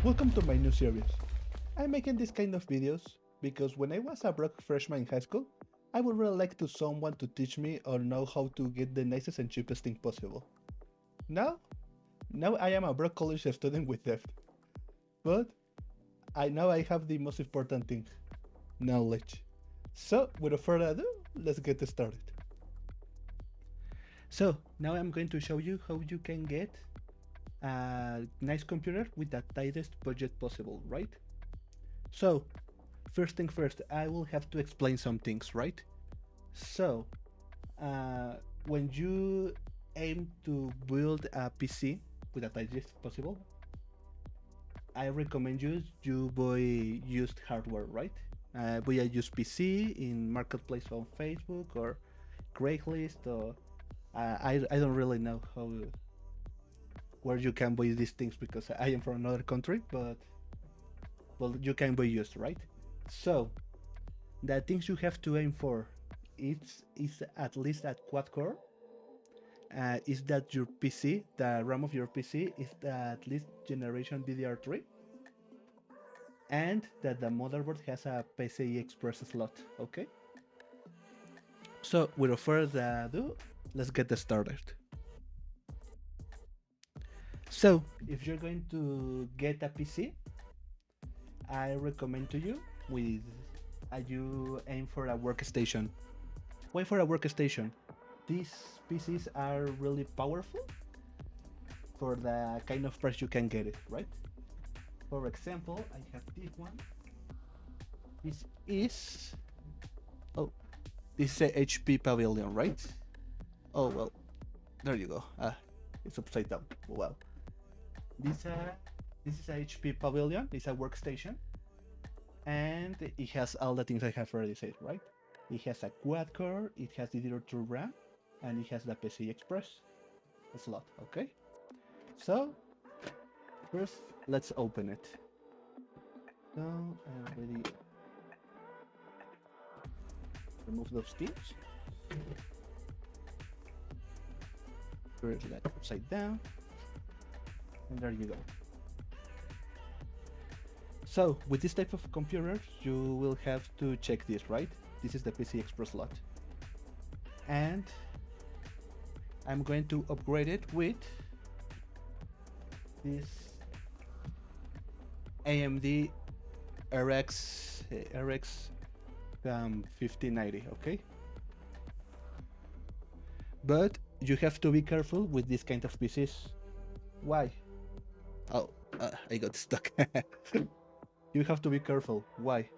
Welcome to my new series. I'm making this kind of videos because when I was a broke freshman in high school, I would really like to someone to teach me or know how to get the nicest and cheapest thing possible. Now, now I am a broke college student with debt, but I know I have the most important thing, knowledge. So, without further ado, let's get started. So, now I'm going to show you how you can get a nice computer with the tightest budget possible, right? So, first thing first, I will have to explain some things, right? So, uh, when you aim to build a PC with the tightest possible, I recommend you buy used hardware, right? Buy a used PC in marketplace on Facebook or Craigslist or I don't really know how where you can buy these things because I am from another country, but well, you can buy used, right? So the things you have to aim for is at least at quad core. Is that your PC, the RAM of your PC, is at least generation DDR3, and that the motherboard has a PCI Express slot. Okay. So without further ado, let's get started. So if you're going to get a PC, I recommend to you with you aim for a workstation. Why for a workstation? These PCs are really powerful for the kind of price you can get it, right? For example, I have this one. This is oh, this is a HP Pavilion, right? Oh well, there you go. It's upside down. Well, this uh, this is a HP Pavilion. It's a workstation, and it has all the things I have already said, right? It has a quad core, it has the DDR2 RAM, and it has the PCI Express slot. Okay, so first let's open it. So I already remove those things. Turn that upside down, and there you go. So with this type of computer, you will have to check this, right? This is the PCI Express slot, and I'm going to upgrade it with this AMD RX 1590. Okay, but you have to be careful with this kind of PCs. Why? Oh, I got stuck. You have to be careful. Why?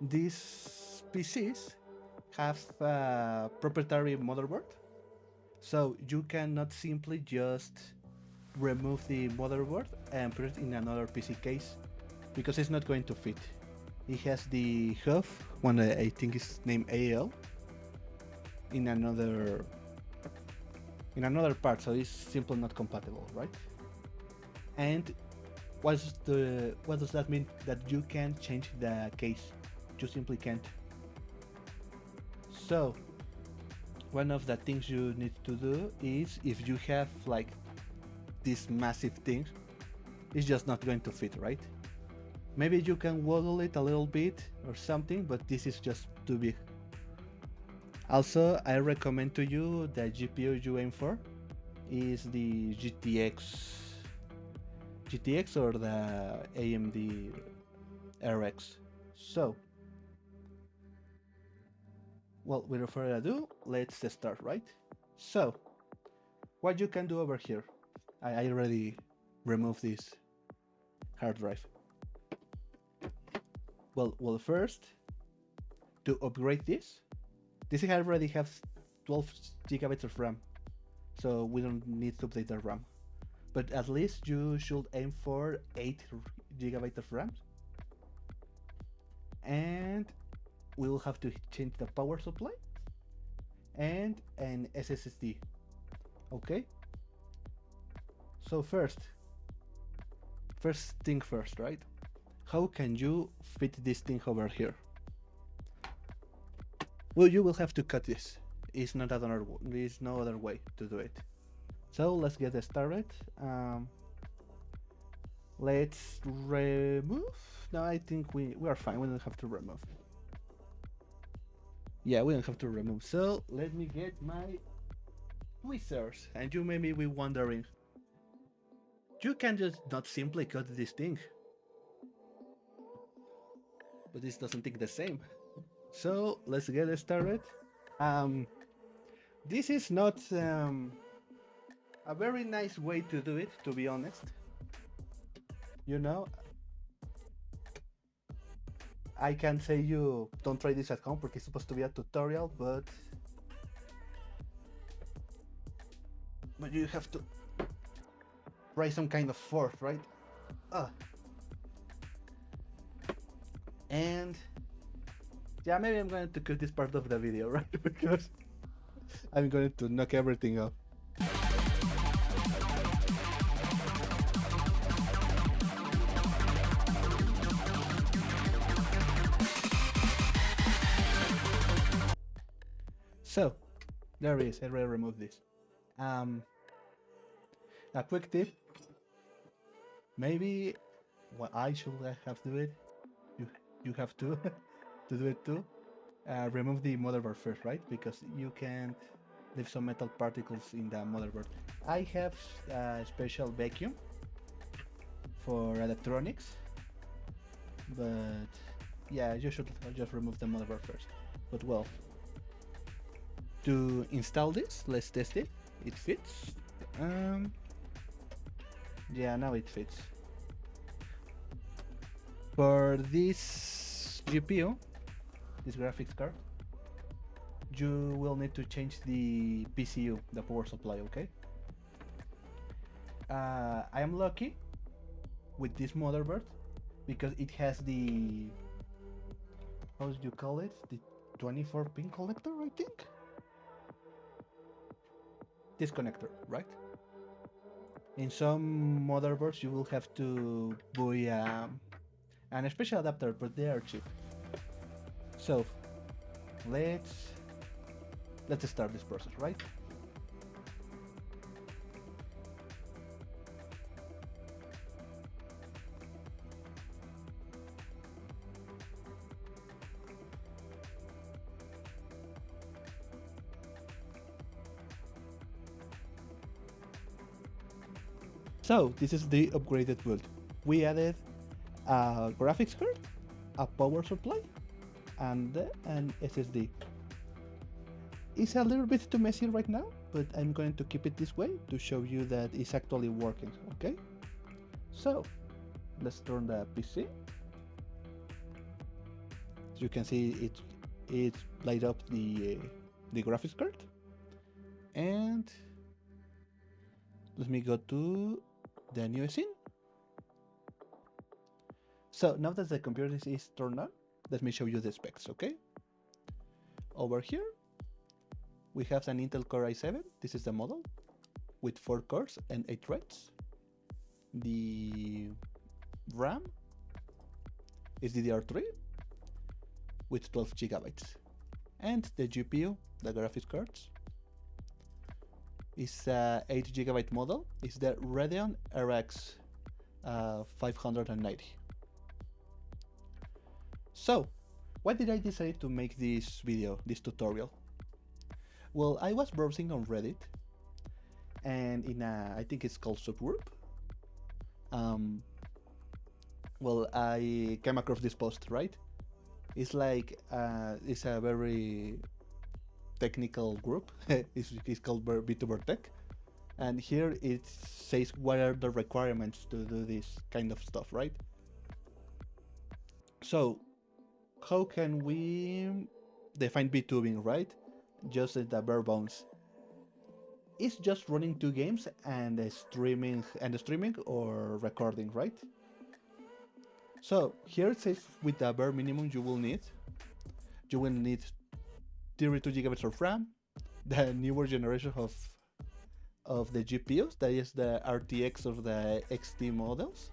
These PCs have a proprietary motherboard, so you cannot simply just remove the motherboard and put it in another PC case because it's not going to fit. It has the hub, one I think is named AL, in another part, so it's simply not compatible, right? And what does that mean? That you can't change the case. You simply can't. So one of the things you need to do is if you have like this massive thing, it's just not going to fit, right? Maybe you can wiggle it a little bit or something, but this is just too big. Also, I recommend to you the GPU you aim for is the GTX or the AMD RX. So, well, without further ado, let's start, right? So, what you can do over here, I already removed this hard drive. Well, first, to upgrade this already has 12 gigabytes of RAM, so we don't need to update the RAM. But at least you should aim for 8 gigabytes of RAM, and we will have to change the power supply and an SSD. Okay. So first thing first, right? How can you fit this thing over here? Well, you will have to cut this. There's no other way to do it. So let's get started. Let's remove. No, I think we are fine. We don't have to remove. Yeah, we don't have to remove. So let me get my tweezers. And you may be wondering, you can just not simply cut this thing, but this doesn't think the same. So let's get started. Um, this is not a very nice way to do it, to be honest. You know, I can say you don't try this at home because it's supposed to be a tutorial, but you have to try some kind of force, right? And yeah, maybe I'm going to cut this part of the video, right? Because I'm going to knock everything off. So, there it is. I already removed this. A quick tip. Maybe what I should have to do it. You have to to do it too. Remove the motherboard first, right? Because you can't leave some metal particles in the motherboard. I have a special vacuum for electronics, but yeah, you should just remove the motherboard first. But well, to install this, let's test it. It fits. Yeah, now it fits. For this GPU, this graphics card, you will need to change the PCU, the power supply, okay? I am lucky with this motherboard because it has the, how do you call it? The 24 pin collector, I think? This connector, right? In some motherboards you will have to buy an special adapter, but they are cheap. So let's start this process, right? So this is the upgraded build. We added a graphics card, a power supply, and an SSD. It's a little bit too messy right now, but I'm going to keep it this way to show you that it's actually working, okay? So let's turn the PC. As you can see, it light up the graphics card. And let me go to the new scene. So now that the computer is turned on, let me show you the specs, okay? Over here, we have an Intel Core i7, this is the model, with 4 cores and 8 threads. The RAM is DDR3 with 12 gigabytes. And the GPU, the graphics cards, is a 8 gigabyte model. It's the Radeon RX 590. So, why did I decide to make this video, this tutorial? Well, I was browsing on Reddit, and in a, I think it's called subgroup. Well, I came across this post, right? It's like, it's a very technical group. It's called Vtuber Tech. And here it says what are the requirements to do this kind of stuff, right? So, how can we define VTubing, right? Just at the bare bones. It's just running 2 games and streaming or recording, right? So here it says with the bare minimum you will need 32 gigabytes of RAM, the newer generation of the GPUs, that is the RTX or the XT models,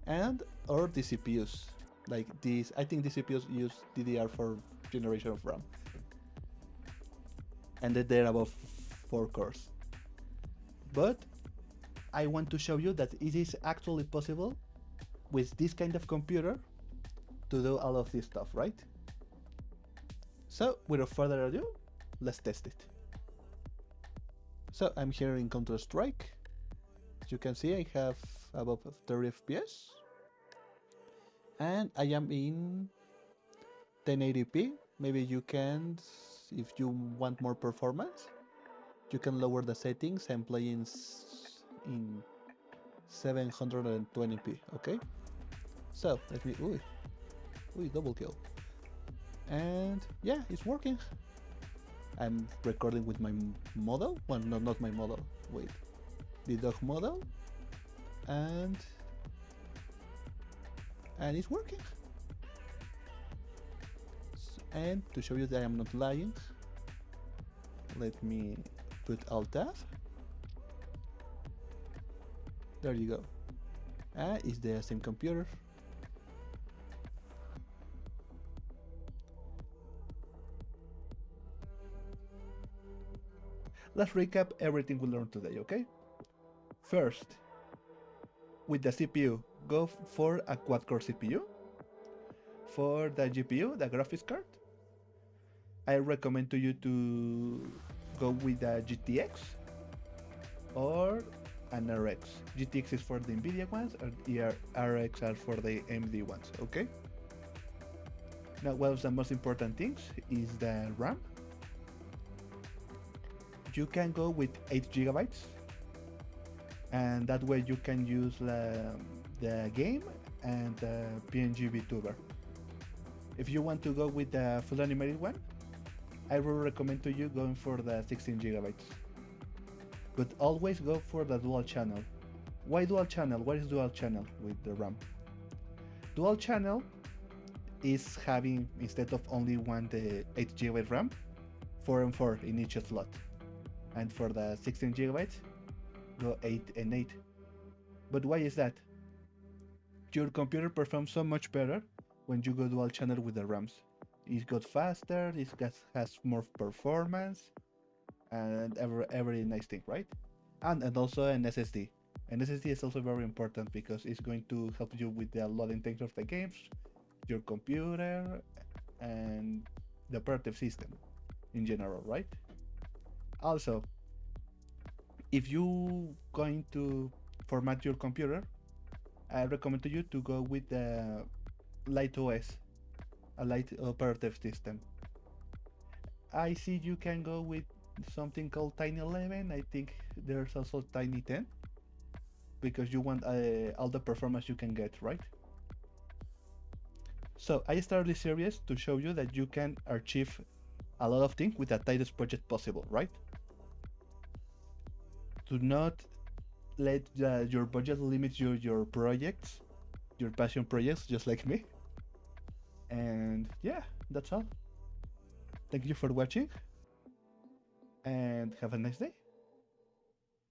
and or the CPUs. Like these, I think the CPUs use DDR4 generation of RAM, and they're above 4 cores. But I want to show you that it is actually possible with this kind of computer to do all of this stuff, right? So without further ado, let's test it. So I'm here in Counter-Strike. As you can see, I have above 30 FPS. And I am in 1080p. Maybe you can, if you want more performance, you can lower the settings and play in 720p, okay? So let me, double kill. And yeah, it's working. I'm recording with my model. Well, no, not my model. Wait, the dog model, and it's working. And to show you that I'm not lying, let me put Alt Tab. There you go. It's the same computer. Let's recap everything we learned today, okay? First, with the CPU, go for a quad-core CPU. For the GPU, the graphics card, I recommend to you to go with the GTX or an RX. GTX is for the NVIDIA ones, and RX are for the AMD ones, okay? Now, one of the most important things is the RAM. You can go with 8 gigabytes, and that way you can use the game and the PNG Vtuber. If you want to go with the full animated one, I will recommend to you going for the 16 gigabytes. But always go for the dual channel. Why dual channel? What is dual channel with the RAM? Dual channel is having, instead of only one the 8 GB RAM, 4 and 4 in each slot. And for the 16 gigabytes, go 8 and 8. But why is that? Your computer performs so much better when you go dual channel with the RAMs. It got faster, has more performance, and every nice thing, right? And also an SSD. An SSD is also very important because it's going to help you with the loading times of the games, your computer, and the operative system in general, right? Also, if you going to format your computer, I recommend to you to go with the Light OS, a light operative system. I see you can go with something called Tiny 11. I think there's also Tiny 10 because you want all the performance you can get, right? So I started this series to show you that you can achieve a lot of things with the tightest budget possible, right? Do not let your budget limit your projects, your passion projects, just like me. And yeah, that's all. Thank you for watching and have a nice day.